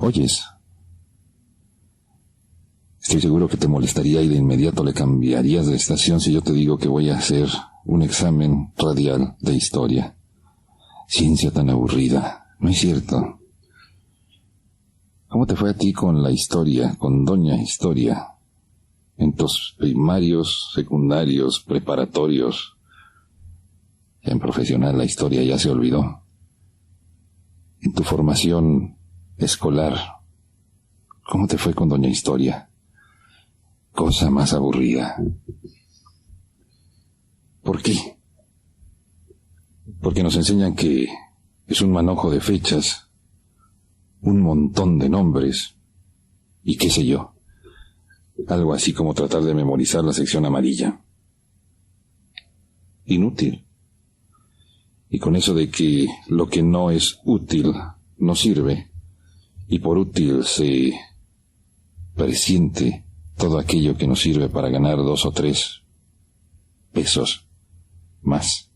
¿Oyes? Estoy seguro que te molestaría y de inmediato le cambiarías de estación si yo te digo que voy a hacer un examen radial de historia. Ciencia tan aburrida, ¿no es cierto? ¿Cómo te fue a ti con la historia, con Doña Historia? En tus primarios, secundarios, preparatorios. En profesional la historia ya se olvidó. En tu formación escolar, ¿cómo te fue con Doña Historia? Cosa más aburrida. ¿Por qué? Porque nos enseñan que es un manojo de fechas, un montón de nombres, y qué sé yo. Algo así como tratar de memorizar la sección amarilla. Inútil. Y con eso de que lo que no es útil no sirve, y por útil se presiente todo aquello que nos sirve para ganar 2 o 3 pesos más.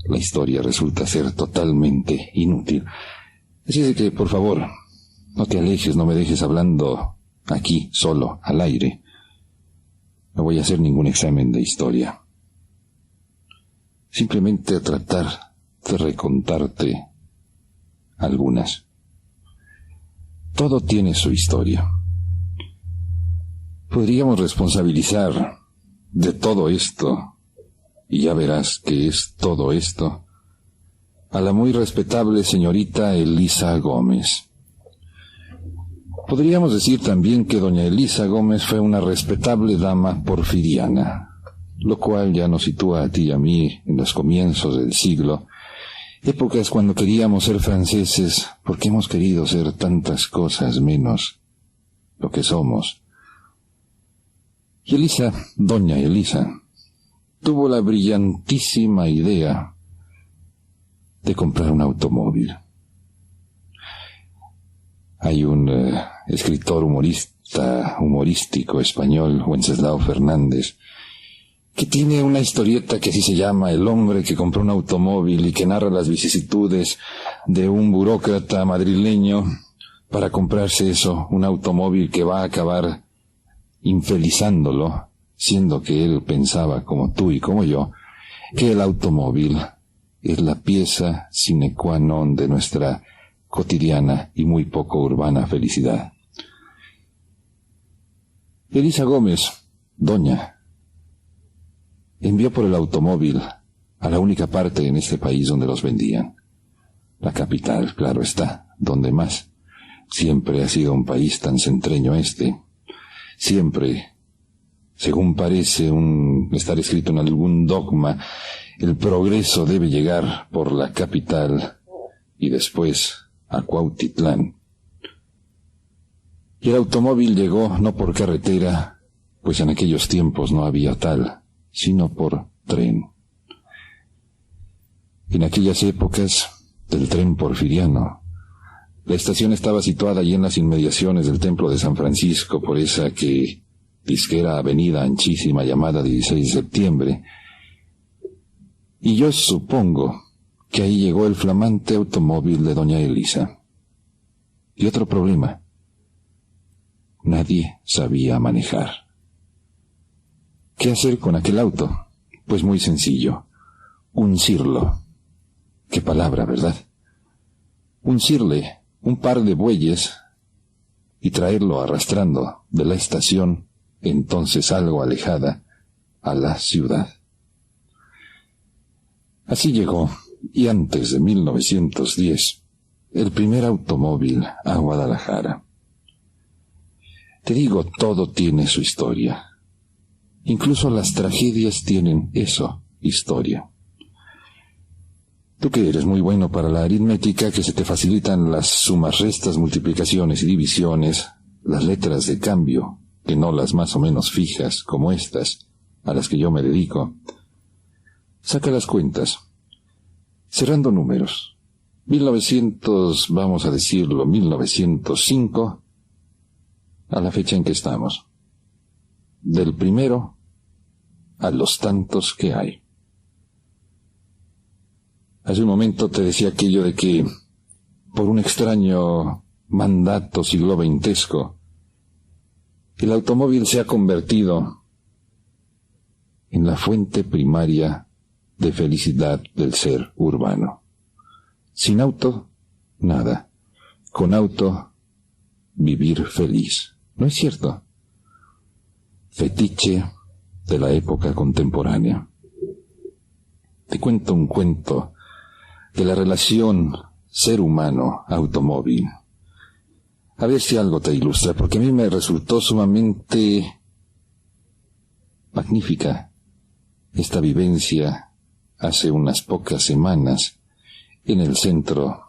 La historia resulta ser totalmente inútil. Así es que, por favor, no te alejes, no me dejes hablando aquí, solo, al aire. No voy a hacer ningún examen de historia. Simplemente a tratar de recontarte algunas. Todo tiene su historia. Podríamos responsabilizar de todo esto, y ya verás que es todo esto, a la muy respetable señorita Elisa Gómez. Podríamos decir también que doña Elisa Gómez fue una respetable dama porfiriana, lo cual ya nos sitúa a ti y a mí en los comienzos del siglo, épocas cuando queríamos ser franceses porque hemos querido ser tantas cosas menos lo que somos. Y Elisa, doña Elisa, tuvo la brillantísima idea de comprar un automóvil. Hay un escritor humorístico español, Wenceslao Fernández, que tiene una historieta que así se llama El hombre que compró un automóvil y que narra las vicisitudes de un burócrata madrileño para comprarse eso, un automóvil que va a acabar infelizándolo, siendo que él pensaba, como tú y como yo, que el automóvil es la pieza sine qua non de nuestra cotidiana y muy poco urbana felicidad. Elisa Gómez, doña, envió por el automóvil a la única parte en este país donde los vendían. La capital, claro está, donde más. Siempre ha sido un país tan centreño este. Siempre, según parece estar escrito en algún dogma, el progreso debe llegar por la capital y después a Cuautitlán. Y el automóvil llegó no por carretera, pues en aquellos tiempos no había tal, sino por tren. En aquellas épocas del tren porfiriano, la estación estaba situada allí en las inmediaciones del Templo de San Francisco, por esa que disquera avenida anchísima llamada 16 de septiembre. Y yo supongo que ahí llegó el flamante automóvil de doña Elisa. Y otro problema: nadie sabía manejar. ¿Qué hacer con aquel auto? Pues muy sencillo: uncirlo. Qué palabra, ¿verdad? Uncirle un par de bueyes y traerlo arrastrando de la estación, entonces algo alejada, a la ciudad. Así llegó, y antes de 1910, el primer automóvil a Guadalajara. Te digo, todo tiene su historia. Incluso las tragedias tienen eso, historia. Tú que eres muy bueno para la aritmética, que se te facilitan las sumas, restas, multiplicaciones y divisiones, las letras de cambio, que no las más o menos fijas, como estas, a las que yo me dedico, saca las cuentas, cerrando números. 1905, a la fecha en que estamos. Del primero a los tantos que hay. Hace un momento te decía aquello de que, por un extraño mandato siglo XXesco, el automóvil se ha convertido en la fuente primaria de felicidad del ser urbano. Sin auto, nada. Con auto, vivir feliz. ¿No es cierto? Fetiche de la época contemporánea. Te cuento un cuento de la relación ser humano-automóvil. A ver si algo te ilustra, porque a mí me resultó sumamente magnífica esta vivencia hace unas pocas semanas en el centro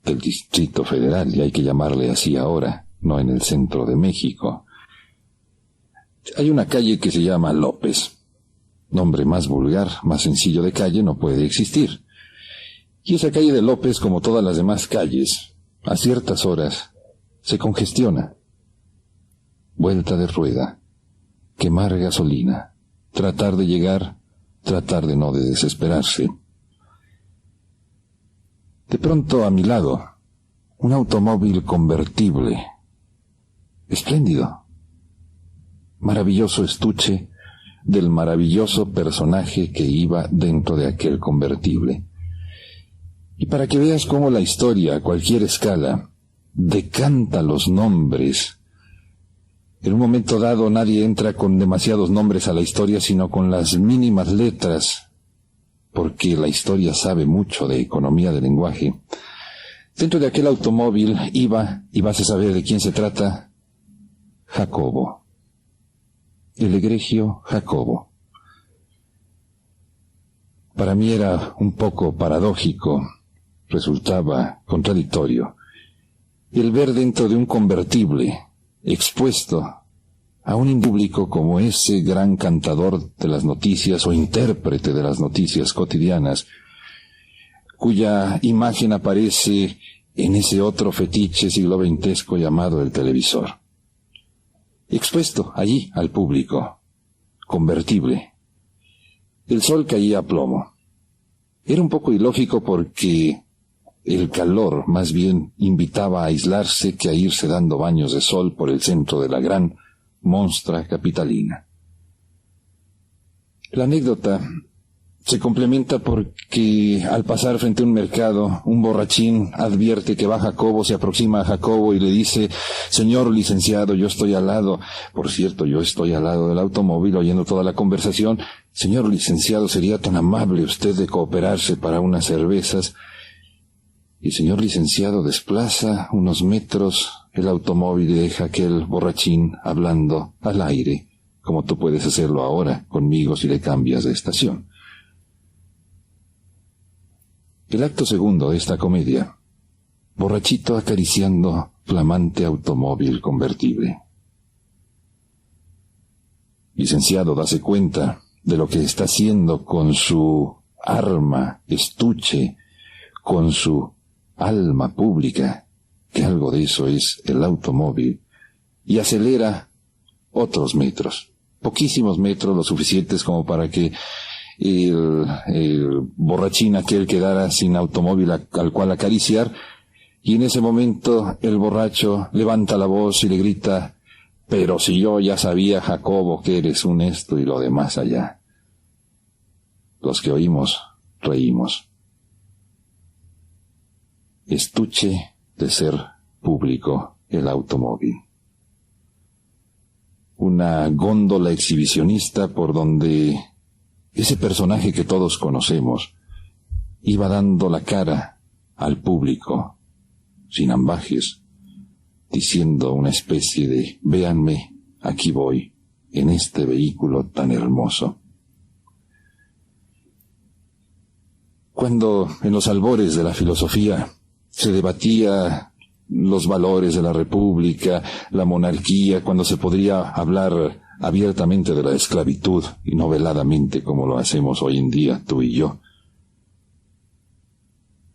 del Distrito Federal, y hay que llamarle así ahora, no en el centro de México. Hay una calle que se llama López. Nombre más vulgar, más sencillo de calle no puede existir. Y esa calle de López, como todas las demás calles, a ciertas horas se congestiona. Vuelta de rueda, quemar gasolina, tratar de llegar, tratar de no desesperarse. De pronto a mi lado, un automóvil convertible, espléndido, maravilloso estuche del maravilloso personaje que iba dentro de aquel convertible. Y para que veas cómo la historia, a cualquier escala, decanta los nombres. En un momento dado nadie entra con demasiados nombres a la historia, sino con las mínimas letras, porque la historia sabe mucho de economía del lenguaje. Dentro de aquel automóvil iba, y vas a saber de quién se trata, Jacobo. El egregio Jacobo. Para mí era un poco paradójico, resultaba contradictorio, el ver dentro de un convertible, expuesto a un público como ese gran cantador de las noticias o intérprete de las noticias cotidianas, cuya imagen aparece en ese otro fetiche siglo XXesco llamado el televisor. Expuesto allí al público, convertible. El sol caía a plomo. Era un poco ilógico porque el calor más bien invitaba a aislarse que a irse dando baños de sol por el centro de la gran monstra capitalina. La anécdota se complementa porque al pasar frente a un mercado, un borrachín advierte que va Jacobo, se aproxima a Jacobo y le dice: señor licenciado, yo estoy al lado. Por cierto, yo estoy al lado del automóvil oyendo toda la conversación. Señor licenciado, ¿sería tan amable usted de cooperarse para unas cervezas? Y el señor licenciado desplaza unos metros el automóvil y deja aquel borrachín hablando al aire, como tú puedes hacerlo ahora conmigo si le cambias de estación. El acto segundo de esta comedia, borrachito acariciando flamante automóvil convertible. Licenciado, dase cuenta de lo que está haciendo con su arma, estuche, con su alma pública, que algo de eso es el automóvil, y acelera otros metros, poquísimos metros, lo suficientes como para que el borrachín aquel quedara sin automóvil al cual acariciar, y en ese momento el borracho levanta la voz y le grita: pero si yo ya sabía, Jacobo, que eres un esto y lo demás allá. Los que oímos, reímos. Estuche de ser público el automóvil. Una góndola exhibicionista por donde ese personaje que todos conocemos iba dando la cara al público, sin ambajes, diciendo una especie de: véanme, aquí voy, en este vehículo tan hermoso. Cuando en los albores de la filosofía se debatía los valores de la república, la monarquía, cuando se podría hablar abiertamente de la esclavitud y no veladamente como lo hacemos hoy en día tú y yo.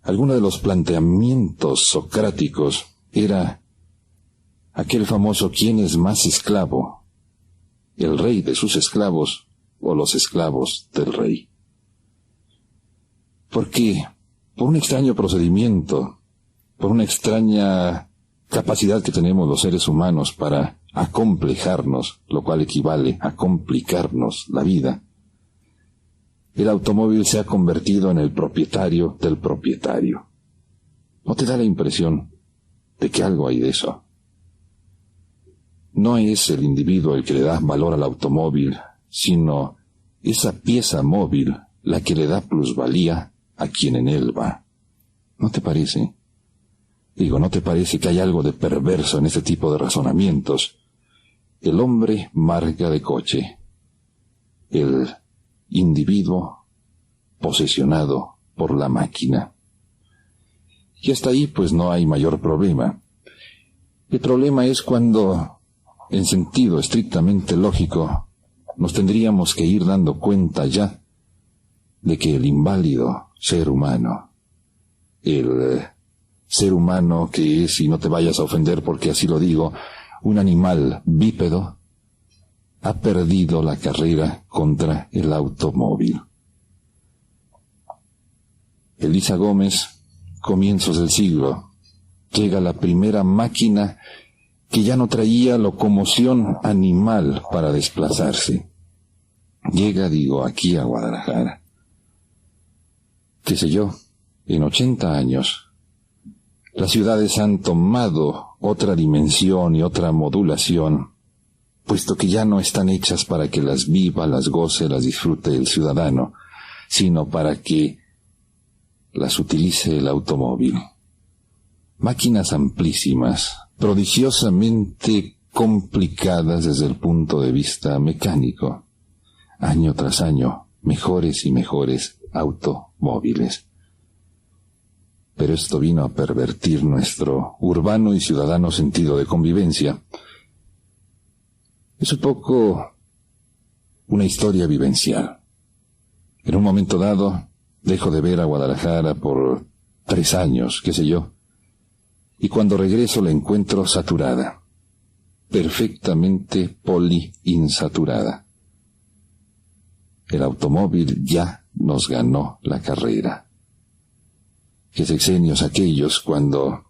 Alguno de los planteamientos socráticos era aquel famoso: ¿quién es más esclavo? ¿El rey de sus esclavos o los esclavos del rey? Porque por un extraño procedimiento, por una extraña capacidad que tenemos los seres humanos para acomplejarnos, lo cual equivale a complicarnos la vida, el automóvil se ha convertido en el propietario del propietario. ¿No te da la impresión de que algo hay de eso? No es el individuo el que le da valor al automóvil, sino esa pieza móvil la que le da plusvalía a quien en él va. ¿No te parece? Digo, ¿no te parece que hay algo de perverso en ese tipo de razonamientos? El hombre marca de coche, el individuo posesionado por la máquina. Y hasta ahí pues no hay mayor problema. El problema es cuando, en sentido estrictamente lógico, nos tendríamos que ir dando cuenta ya de que el inválido ser humano, el ser humano que es, y no te vayas a ofender porque así lo digo, un animal bípedo, ha perdido la carrera contra el automóvil. Elisa Gómez, comienzos del siglo, llega la primera máquina que ya no traía locomoción animal para desplazarse. Llega, aquí a Guadalajara. Qué sé yo, en 80 años, las ciudades han tomado otra dimensión y otra modulación, puesto que ya no están hechas para que las viva, las goce, las disfrute el ciudadano, sino para que las utilice el automóvil. Máquinas amplísimas, prodigiosamente complicadas desde el punto de vista mecánico. Año tras año, mejores y mejores automóviles. Pero esto vino a pervertir nuestro urbano y ciudadano sentido de convivencia. Es un poco una historia vivencial. En un momento dado, dejo de ver a Guadalajara por 3 años, qué sé yo, y cuando regreso la encuentro saturada, perfectamente poliinsaturada. El automóvil ya nos ganó la carrera. Qué sexenios aquellos cuando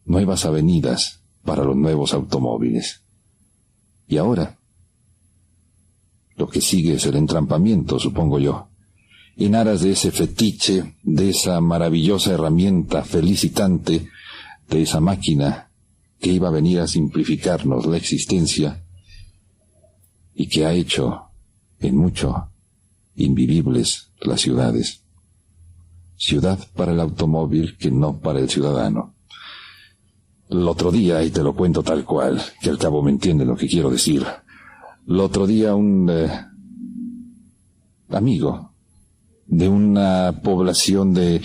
nuevas avenidas para los nuevos automóviles. Y ahora, lo que sigue es el entrampamiento, supongo yo, en aras de ese fetiche, de esa maravillosa herramienta felicitante, de esa máquina que iba a venir a simplificarnos la existencia y que ha hecho, en mucho, invivibles las ciudades. Ciudad para el automóvil que no para el ciudadano. El otro día, y te lo cuento tal cual, que al cabo me entiende lo que quiero decir. El otro día un amigo de una población de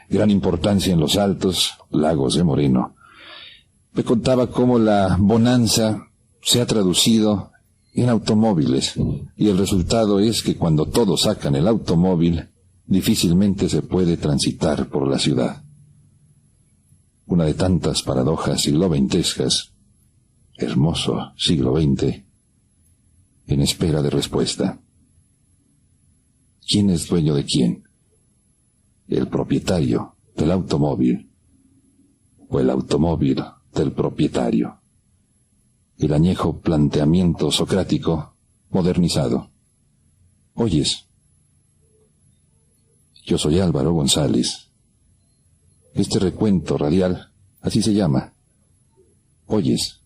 gran importancia en los Altos, Lagos de Moreno, me contaba cómo la bonanza se ha traducido en automóviles, y el resultado es que cuando todos sacan el automóvil, difícilmente se puede transitar por la ciudad. Una de tantas paradojas sigloventescas, hermoso siglo XX, en espera de respuesta. ¿Quién es dueño de quién? ¿El propietario del automóvil o el automóvil del propietario? El añejo planteamiento socrático modernizado. Oyes, yo soy Álvaro González. Este recuento radial, así se llama. Oyes.